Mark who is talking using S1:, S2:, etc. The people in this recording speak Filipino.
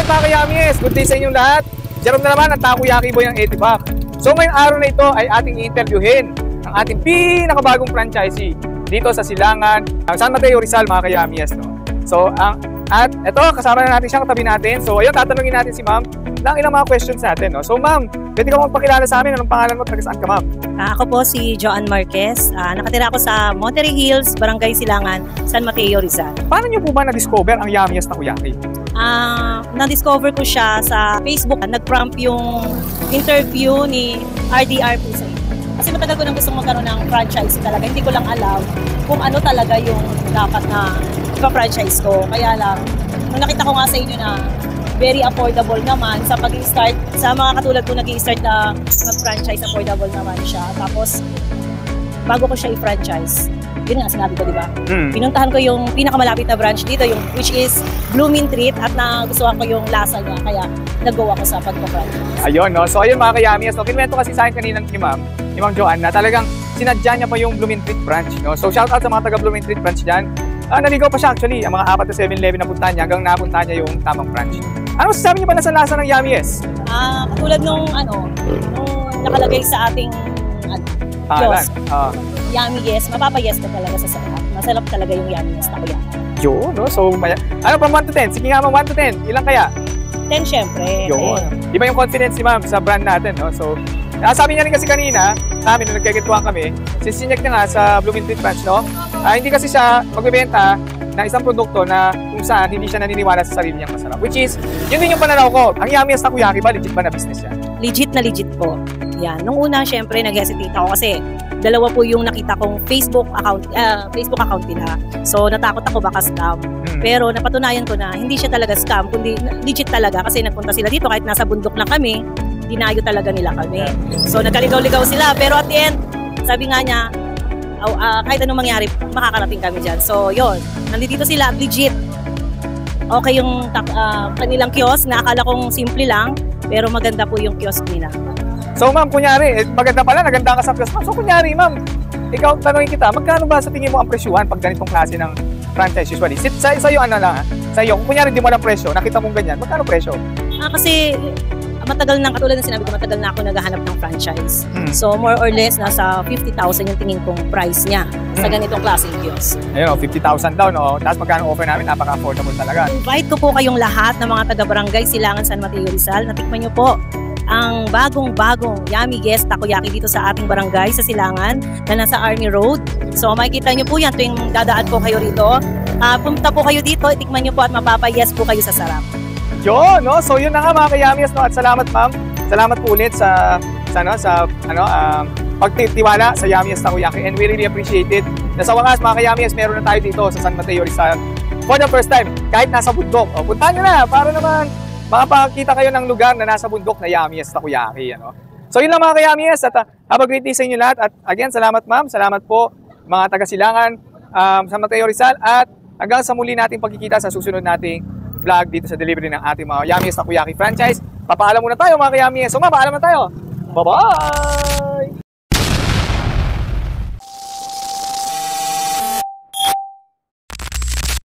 S1: mga kayamis! Good day sa inyong lahat! Jerome na naman ang Takoyaki Boy ng 80 Pack. So ngayong araw na ito ay ating i-interviewin ang ating pinakabagong franchisee dito sa Silangan, San Mateo, Rizal mga kayamis. No? So at ito, kasama na natin siya katabi natin. So ayun, tatanungin natin si ma'am ng ilang mga questions natin. No? So ma'am, pwede ka magpakilala sa amin. Anong pangalan mo at taga-saan ka ma'am?
S2: Ako po si Joanne Marquez. Nakatira ako sa Monterey Hills, Barangay Silangan, San Mateo, Rizal.
S1: Paano niyo po ba na-discover ang Yummiest Takoyaki?
S2: Na-discover ko siya sa Facebook. Nag-prompt yung interview ni RDR po sa inyo. Kasi matagal ko nang gusto magkaroon ng franchise talaga. Hindi ko lang alam kung ano talaga yung dapat na ipa-franchise ko. Kaya lang, nung nakita ko nga sa inyo na very affordable naman sa pag-start, sa mga katulad ko nag-i-start na mag-franchise, affordable naman siya. Tapos, bago ko siya i-franchise, yun nga sinabi ko, di ba? Pinuntahan ko yung pinakamalapit na branch dito, yung which is Blooming Treat, at nagustuhan ko yung lasa niya, kaya nag-go ako sa pagpa-franchise. Ayun,
S1: no? So ayun mga kayamis, no? Kinwento kasi sa akin kanina ni Ma'am Joanne na talagang sinadya niya pa yung Blooming Treat branch, no? So shout out sa mga taga Blooming Treat branch dyan. Naligaw pa siya actually, ang mga 4 na 7-Eleven na punta niya hanggang napunta niya yung tamang branch. Ano masasabi niyo ba na sa lasa ng Yummiest?
S2: Katulad nung nakalagay sa ating kiosk. Yummiest, mapapayes ka talaga sa sarap. Masarap talaga yung Yummiest Takoyaki.
S1: Yun, no? So, ano from 1 to 10? Sige nga, 1 to 10. Ilan kaya?
S2: 10 syempre.
S1: Yun. Iba yung confidence ni ma'am sa brand natin, no? So, sabi niya rin kasi kanina, sa amin, nung nagkakituan kami, since sinek niya nga sa Blooming Treat branch, no? Hindi kasi siya magbebenta ng isang produkto na kung saan hindi siya naniniwala sa sarili niyang masarap. Which is, yun din yung pananaw ko. Ang Yummiest Takoyaki ba, legit ba na business yan?
S2: Legit na legit po. Yan. Nung una, syempre, nag-hesitate ako kasi dalawa po yung nakita kong Facebook account nila. So, natakot ako baka scam. Pero napatunayan ko na hindi siya talaga scam, kundi legit talaga kasi nagpunta sila dito kahit nasa bundok na kami, dinayo talaga nila kami. So, nagkaligaw-ligaw sila. Pero at the end, sabi nga niya, kahit anong mangyari, makakarating kami dyan. So, yun. Nandito sila, legit. Okay yung kanilang kiosk na akala kong simple lang, pero maganda po yung kiosk nila.
S1: So ma'am, kunyari, maganda pala, naganda ka sa kiosk ma'am. So kunyari ma'am, ikaw, tanongin kita, magkano ba sa tingin mo ang presyuhan pag ganitong klase ng franchise usually? Sa iyo, ano lang, sa iyo, kung kunyari di mo lang presyo, nakita mong ganyan, magkano presyo?
S2: Kasi matagal na, katulad ng sinabi ko, matagal na ako naghahanap ng franchise. So more or less, nasa 50,000 yung tingin kong price niya sa ganitong klaseng kiosk. Ayun,
S1: 50,000 daw, no? Tapos magkano offer namin, napaka-affordable talaga.
S2: Invite ko po kayong lahat ng mga taga-barangay Silangan, San Mateo, Rizal. Natikman nyo po ang bagong-bagong Yummiest Takoyaki dito sa ating barangay sa Silangan na nasa Army Road. So makikita nyo po yan tuwing dadaan po kayo rito. Pumunta po kayo dito, itikman nyo po at mapapayes po kayo sa sarap.
S1: Yun, no? So yun na nga mga ka-Yummiest, no? At salamat ma'am. Salamat po ulit sa pagtitiwala sa Yummiest Takoyaki, and we really appreciate it. Na sa wakas mga ka-Yummiest, meron na tayo dito sa San Mateo, Rizal. For the first time, kahit nasa bundok. Puntahan nyo na para naman makapakita kayo ng lugar na nasa bundok na Yummiest Takoyaki. Ano? So yun lang mga ka-Yummiest, at have a great day sa inyo lahat. At again, salamat ma'am, salamat po mga taga-Silangan, San Mateo, Rizal, at hanggang sa muli nating pagkikita sa susunod nating vlog dito sa delivery ng ating mga Yummiest Takoyaki franchise. Papaalam muna tayo mga ka-Yummiest. So ma'am, paalam na tayo. Bye-bye!